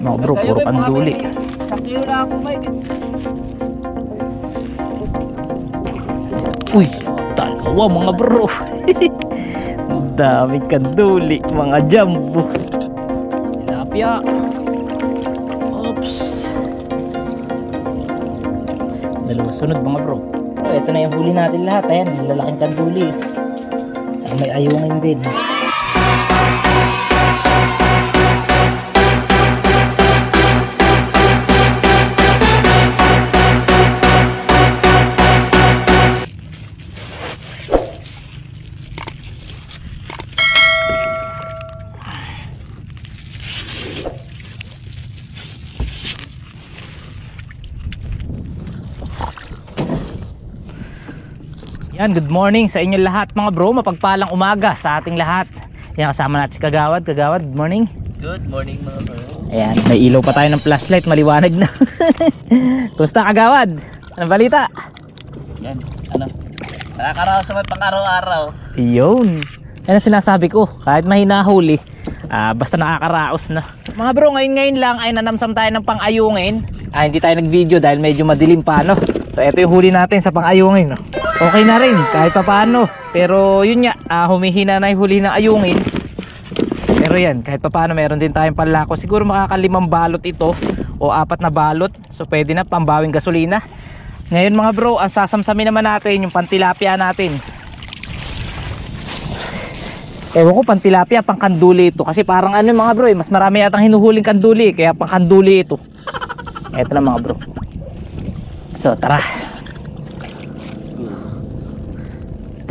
Mga bro, puro kanduli. Sakyo na ako may. Uy, dalawa mga bro. Daming kanduli, mga jumbo. Tilapia. Oops. Dalawa sunod mga bro. Oh, ito na yung huli natin lahat. Ayan, lalaking kanduli. Ay, may ayungin din. Yan, good morning sa inyo lahat mga bro. Mapagpalang umaga sa ating lahat. Yan, kasama natin si Kagawad. Kagawad, good morning. Good morning mga bro. Ayan, may ilaw pa tayo ng flashlight, maliwanag na. Kumusta Kagawad? Anong balita? Yan, ano? Nakakaraos naman pang araw-araw. Yun. Yan ang sinasabi ko, kahit mahina huli, basta nakakaraos na. Mga bro, ngayon lang ay nanamsam tayo ng pang-ayungin. Hindi tayo nag-video dahil medyo madilim pa, no? So ito yung huli natin sa pang-ayungin, no? Okay na rin kahit pa paano. Pero yun nga, humihina na yung huli ng ayungin. Pero yan, kahit pa paano meron din tayong panlako. Siguro makakalimang balot ito o 4 na balot. So pwede na pambawing gasolina. Ngayon mga bro, ang sasamsamin naman natin yung pantilapia natin. Ewan ko, pantilapia, pang kanduli ito. Kasi parang ano mga bro, mas marami yatang hinuhuling kanduli. Kaya pang kanduli ito. Eto na mga bro. So tara.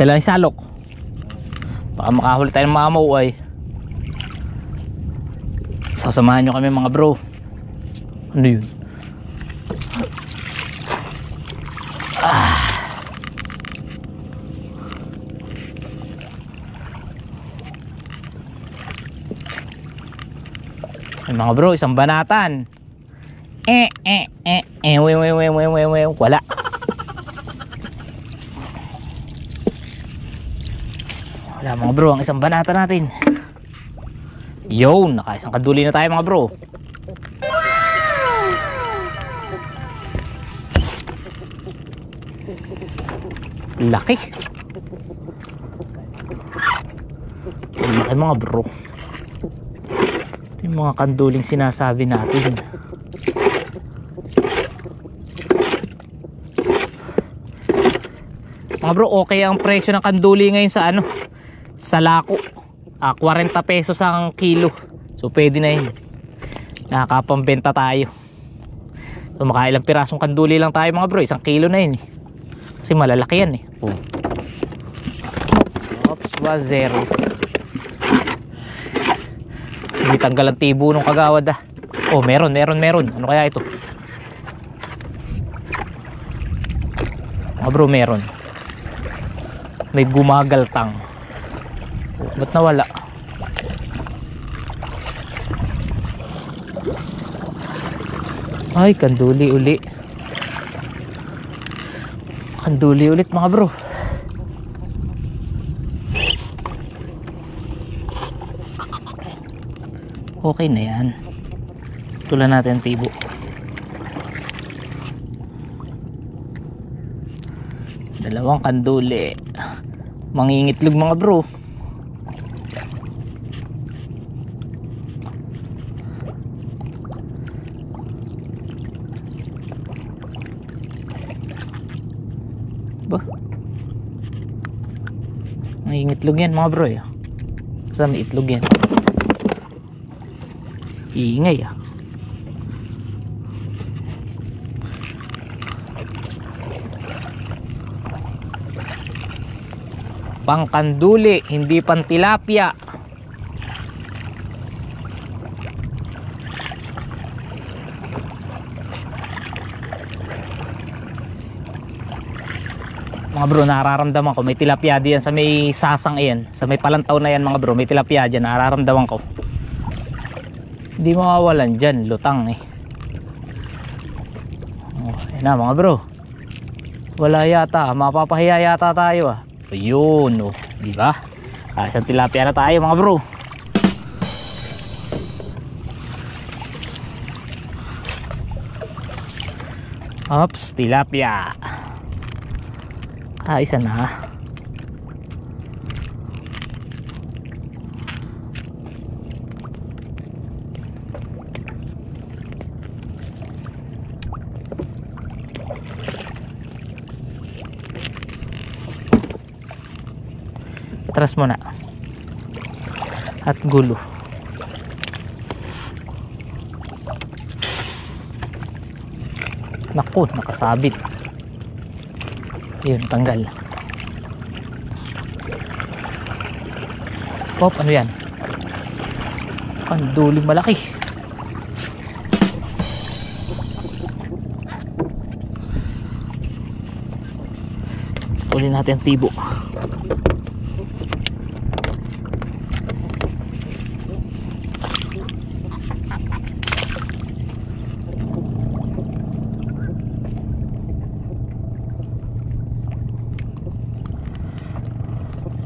Dalawang salok. Baka makahuli tayo ng mamaw ay. So samahan nyo kami mga bro. Ano yun? Ay mga bro, isang banatan. Wala. Wala mga bro, ang isang banata natin. Yun, nakaisang kaduli na tayo mga bro. Laki. Laki mga bro. Ito yung mga kanduling sinasabi natin. Mga bro, okay ang presyo ng kanduli ngayon sa ano, sa lako. 40 pesos ang kilo. So pwede na yun. Nakakapambenta tayo. So makailang pirasong kanduli lang tayo mga bro. 1 kilo na yun eh. Kasi malalaki yan eh. Oops, was zero. Hindi tanggal ang tibo nung Kagawad ah. Oh, meron. Ano kaya ito? Mga bro, meron. May gumagaltang. Ba't nawala? Ay, kanduli uli. Kanduli ulit mga bro. Okay na yan. Tulan natin ang tibo. Dalawang kanduli. Mangingitlog mga bro. Ba? Mangingitlog yan mga bro. Basta may itlog yan. Iingay ah. Pangkanduli, hindi pantilapia. Mga bro, nararamdaman ko may tilapia diyan sa may sasang iyan, sa may palantaw na yan mga bro, may tilapia diyan, nararamdaman ko. Hindi mawawalan diyan, lutang eh. Okay na mga bro. Wala yata, mapapahiya yata tayo ah. Ayun oh, di ba? Isang tilapia na tayo mga bro. Ops, tilapia. Isa na. Atras mo na. At gulo. Naku, nakasabit. Yun, tanggal. Pop, ano yan? Kanduling malaki. Uli natin ang tibo.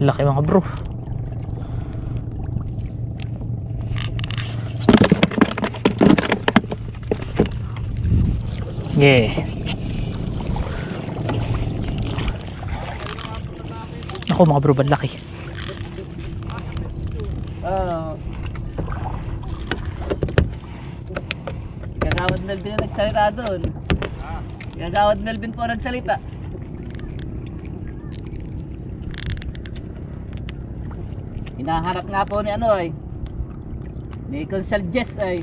Laki mga bro. Yeah. Ako mga bro, laki. Gagawad Melvin na nagsalita doon. Gagawad Melvin po nagsalita. Hinaharap nga po ni ano ay ni Consul Jess ay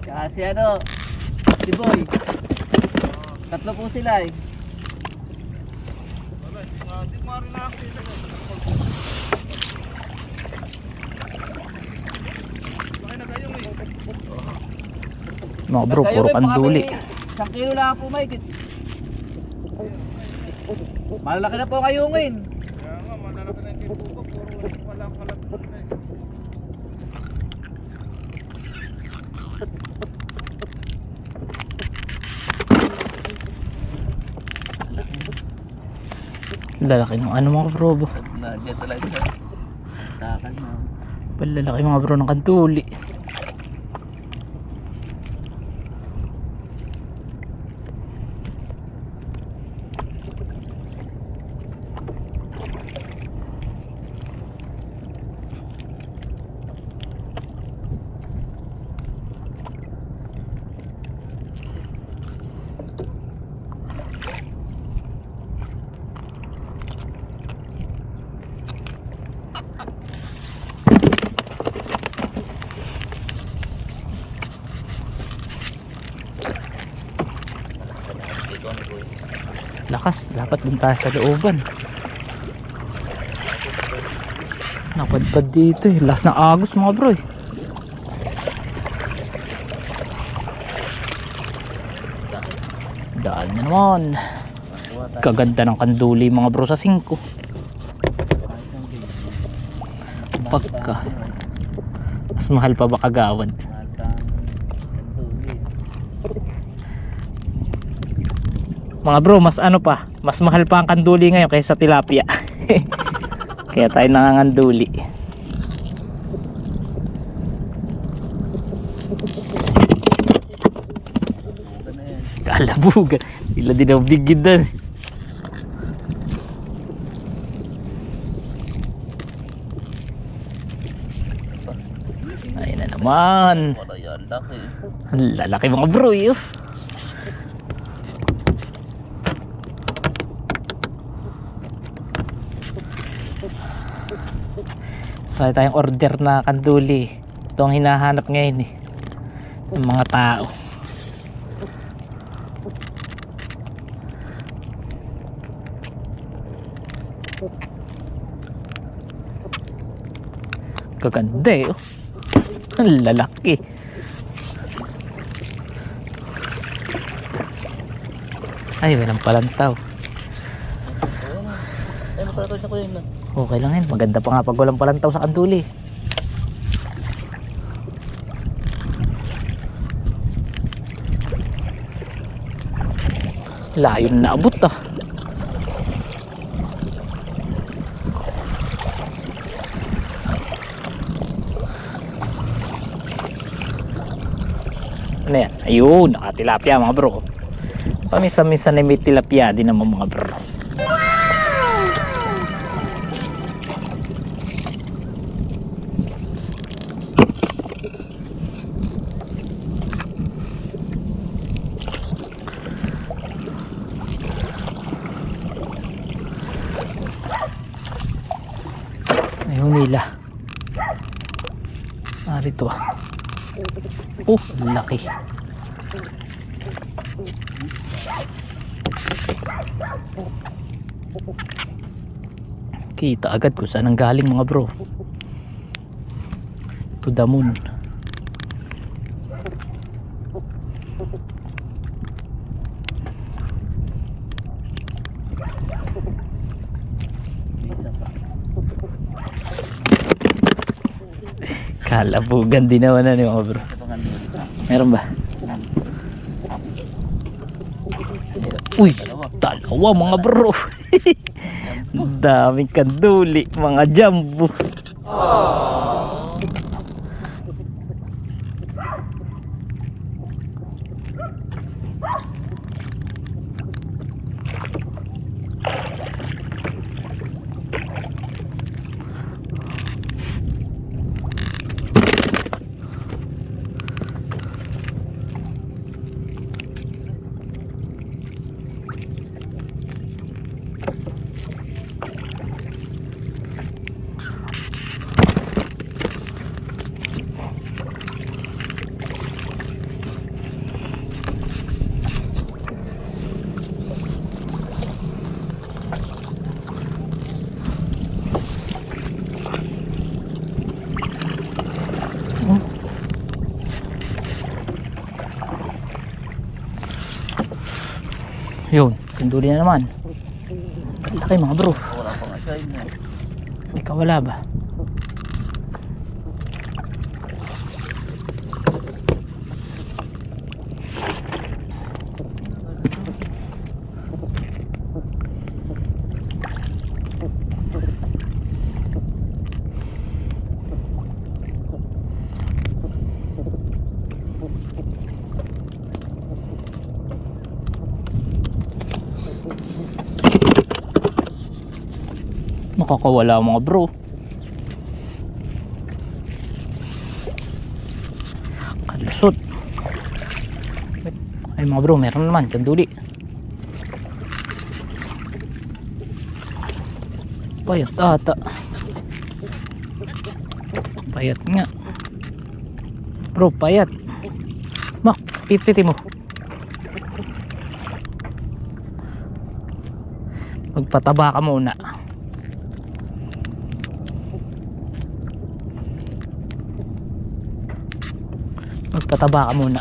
kasi ano si Boy. Tatlo po sila ay mga bro, puro kanduli. 1 kilo lang po may malalaki na po kayo ngayon. Lalaki ng ano mga bro. Dito lang ito. Takal na. Palalaki mga bro ng kanduli. Lakas, dapat dun tayo sa looban. Napadpad dito eh. Last na agos mga bro eh. Daan na naman. Kaganda ng kanduli mga bro sa 5. Pagka mas mahal pa ba kagawad? Mga bro, mas ano pa, mas mahal pa ang kanduli ngayon kaysa tilapia. Kaya tayo nanganganduli. Kalabuga, sila din ang bigid doon. Ayun na naman. Ang lalaki mga bro yun. Kaya tayong order na kanduli. Ito ang hinahanap ngayon eh, ng mga tao. Kaganda eh, oh. Ang lalaki. Ay, walang palantaw. Okay lang yan, maganda pa nga pag walang palantaw sa kanduli. Layo na naabot ah. Ano yan? Ayun, nakatilapia mga bro. Pamisa-misa na may tilapia din naman mga bro. Ayun nila. Rito laki. Kita agad kung saan ang galing mga bro. To the moon. Kalabugan din naman na ni mga bro. Meron ba? Uy, dalawa mga bro. Daming kanduli, mga jumbo. Yun, kanduli na naman. Laki mga bro. Wala pang asay mo. Ikaw wala ba? Nakakawala mga bro. Kalusot. Ay mga bro, meron naman kanduli. Payat ata. Payat nga bro, payat. Mak, pipiti mo. Magpataba ka muna. Magpataba ka muna.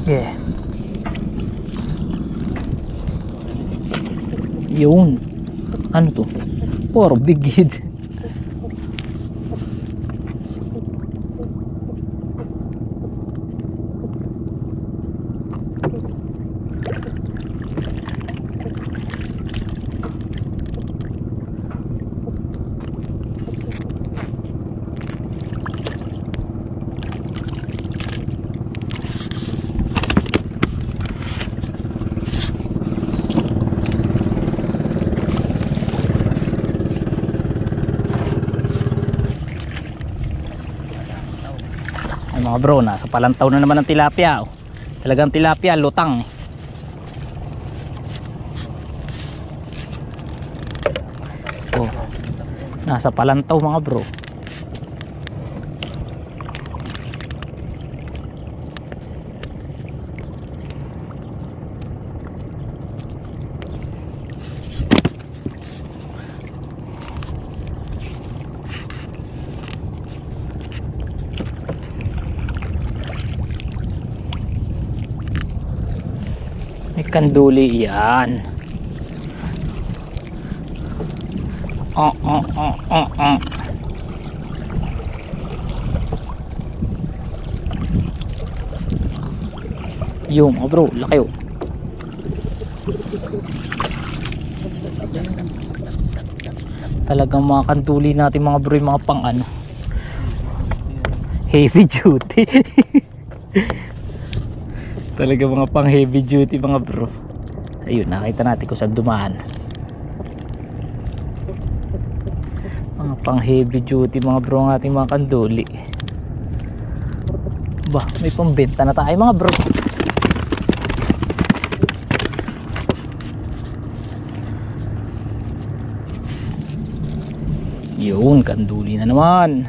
Yeah. Yun. Ano to? Puro bigid. Mga bro, nasa palantaw na naman ng tilapia. Talagang tilapia, lutang. Nasa palantaw mga bro. Kanduli yan. Yung bro, laki oh. Talagang mga kanduli natin mga bro, yung mga pang ano, heavy duty. Talaga mga pang heavy duty mga bro. Ayun, nakita natin kung saan dumaan. Mga pang heavy duty mga bro ang ating mga kanduli. Bah, may pambenta na tayo mga bro. Yun, kanduli na naman.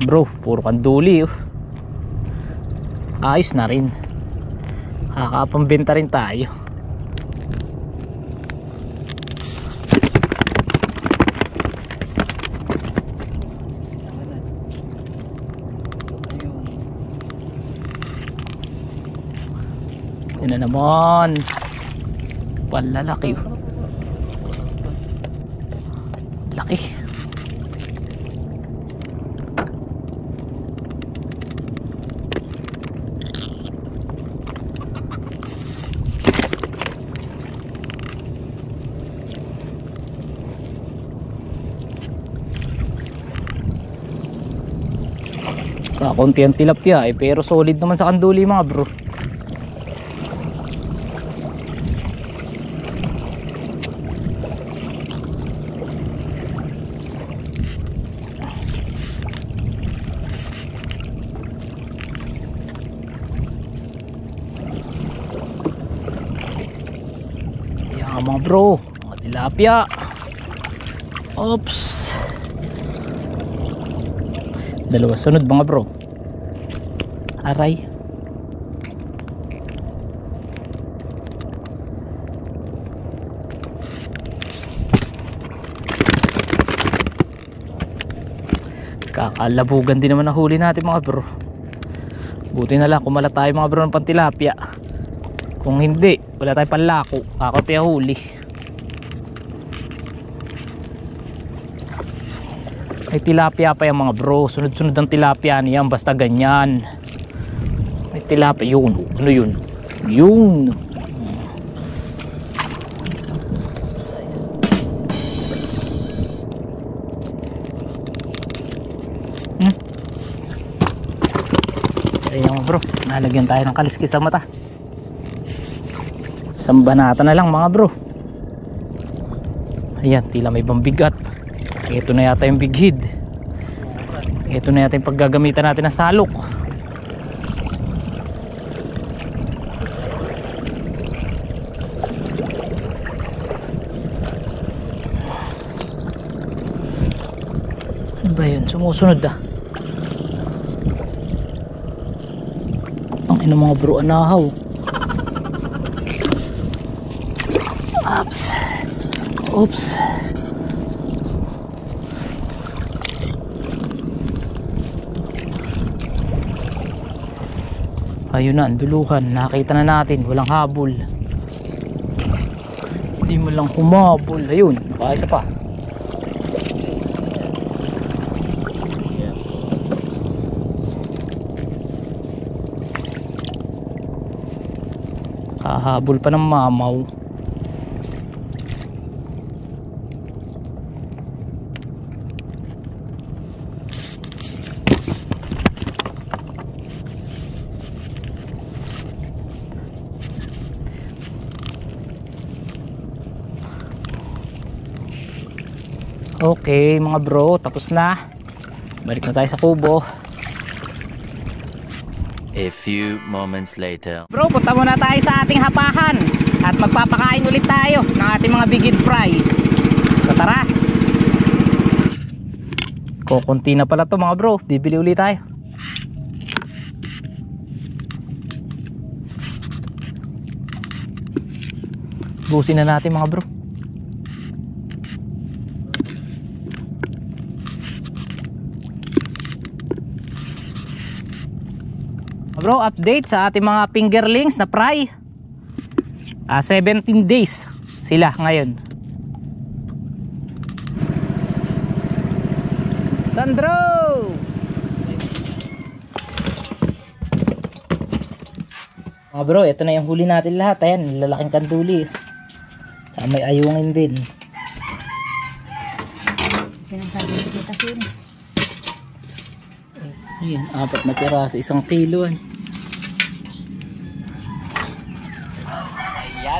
Bro, puro kanduli oh. Ayos na rin. Kakapambenta rin tayo. Yan na naman. Palalaki oh. Laki. Kakunti ang tilapia eh, pero solid naman sa kanduli mga bro. Yan mga bro, mga tilapia. Oops. Dalawa sunod mga bro. Aray. Kakalabugan din naman ang huli natin mga bro. Buti na lang kumala tayo mga bro ng pantilapia. Kung hindi, wala tayong panlako. Kakunti ang huli. May tilapia pa yung mga bro. Sunod-sunod ang tilapia niyan. Basta ganyan. May tilapia. Yun. Ano yun? Yun. Ayun mga bro. Nalagyan tayo ng kaliskis sa mata. Sambanata na lang mga bro. Ayan. Tila may bambigat. Ito na yata yung big head. Ito na yata yung paggagamitan natin ng salok. Ano ba yun? Sumusunod ah. Ang ina mga bro, anahaw. Oops. Oops. Ayun na, anduluhan. Nakita na natin, walang habol. Hindi mo lang humabol. Ayun, nakaisa pa. Kahabol pa ng mamaw. Okay mga bro, tapos na. Balik na tayo sa kubo. A few moments later. Bro, punta muna tayo sa ating hapahan at magpapakain ulit tayo ng ating mga big head fry. So tara. Kukunti na pala to mga bro. Bibili ulit tayo. Busin na natin mga bro. Bro, update sa ating mga fingerlings na fry. 17 days sila ngayon. Sandro! Mga bro, ito na yung huli natin lahat. Ayan, lalaking kanduli. May ayungin din. Ayan, 4 na piraso, 1 kilo. Ayan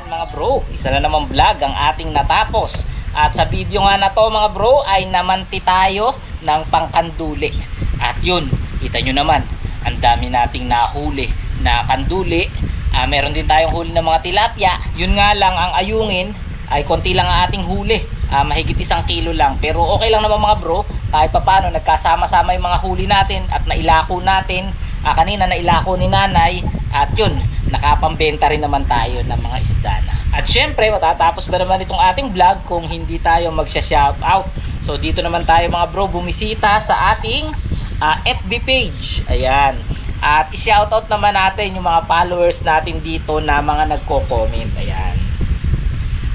mga bro, isa na naman vlog ang ating natapos. At sa video nga na to mga bro ay namanti tayo ng pangkanduli. At yun, kita nyo naman, ang dami nating nahuli na kanduli. Meron din tayong huli ng mga tilapia. Yun nga lang, ang ayungin ay konti lang ang ating huli. Mahigit 1 kilo lang. Pero okay lang naman mga bro, kahit papano nagkasama-sama yung mga huli natin at nailako natin. Kanina nailako ni nanay. At yun, nakapambenta rin naman tayo ng mga isda na. At syempre, matatapos ba naman itong ating vlog kung hindi tayo magsha-shoutout. So dito naman tayo mga bro, bumisita sa ating FB page. Ayan. At i-shoutout naman natin yung mga followers natin dito na mga nagko-comment. Ayan.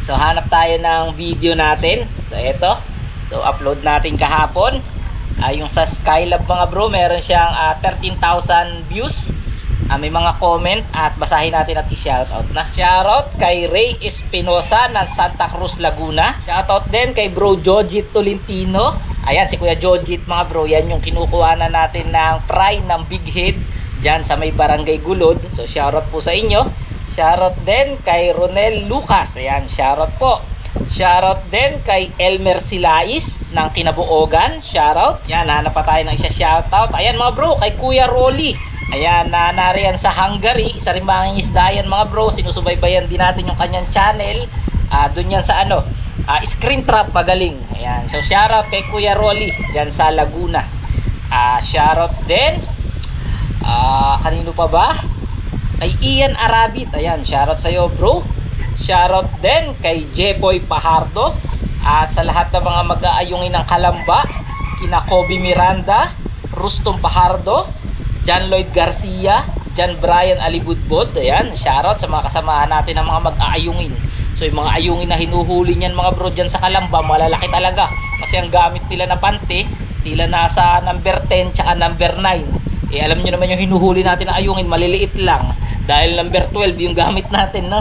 So hanap tayo ng video natin. So ito. So upload natin kahapon. Yung sa Skylab mga bro, meron siyang 13,000 views. May mga comment at basahin natin at i-shoutout na. Shoutout kay Ray Espinosa ng Santa Cruz, Laguna. Shoutout din kay bro Jojit Tolentino. Ayan si Kuya Jojit mga bro. Yan yung kinukuha na natin ng fry ng Big Head dyan sa may Barangay Gulod. So shoutout po sa inyo. Shoutout din kay Ronel Lucas. Ayan, shoutout po. Shoutout din kay Elmer Silais ng Kinabuogan. Shoutout. Yan, hanap pa tayo ng isa shoutout. Ayan mga bro, kay Kuya Rolly. Ayan, nariyan sa Hungary. Isa rin mangingisda yan mga bro. Sinusubaybayan din natin yung kanyang channel. Doon yan sa Screen Trap magaling. Ayan, so shoutout kay Kuya Rolly dyan sa Laguna. Shoutout din. Kanino pa ba? Kay Ian Arabit. Ayan, shoutout sa'yo bro. Shoutout din kay Jeboy Pahardo. At sa lahat ng mga mag-aayungin ng Kalamba, kina Kobe Miranda, Rustom Pahardo, John Lloyd Garcia, John Brian Alibudbod. Ayan, shoutout sa mga kasamahan natin ng mga mag-aayungin. So yung mga ayungin na hinuhuli niyan mga bro dyan sa Kalamba, malalaki talaga. Kasi ang gamit nila na pante, tila nasa number 10 tsaka number 9. Alam nyo naman yung hinuhuli natin na ayungin, maliliit lang. Dahil number 12 yung gamit natin, no?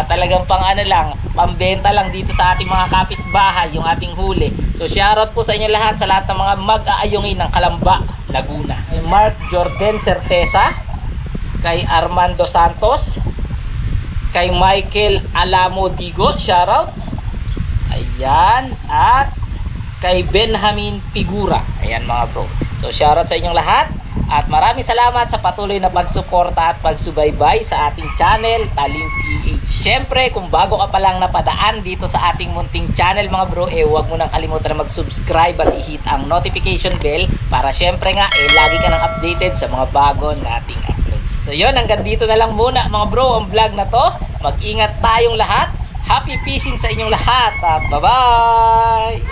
Talagang lang, pambenta lang dito sa ating mga kapitbahay yung ating huli. So shoutout po sa inyo lahat, sa lahat ng mga mag-aayungin ng Kalamba, Laguna. Kay Mark Jordan Certeza, kay Armando Santos, kay Michael Alamo Digo, shoutout. Ayan, at kay Benjamin Figura. Ayan mga bro. So shoutout sa inyong lahat. At maraming salamat sa patuloy na pagsuporta at pagsubaybay sa ating channel, Talim PH. Siyempre, kung bago ka pa lang napadaan dito sa ating munting channel mga bro, huwag mo nang kalimutan na mag-subscribe at i-hit ang notification bell para siyempre nga, lagi ka nang updated sa mga bago nating uploads. So yun, hanggang dito na lang muna mga bro ang vlog na to. Mag-ingat tayong lahat. Happy fishing sa inyong lahat at bye-bye!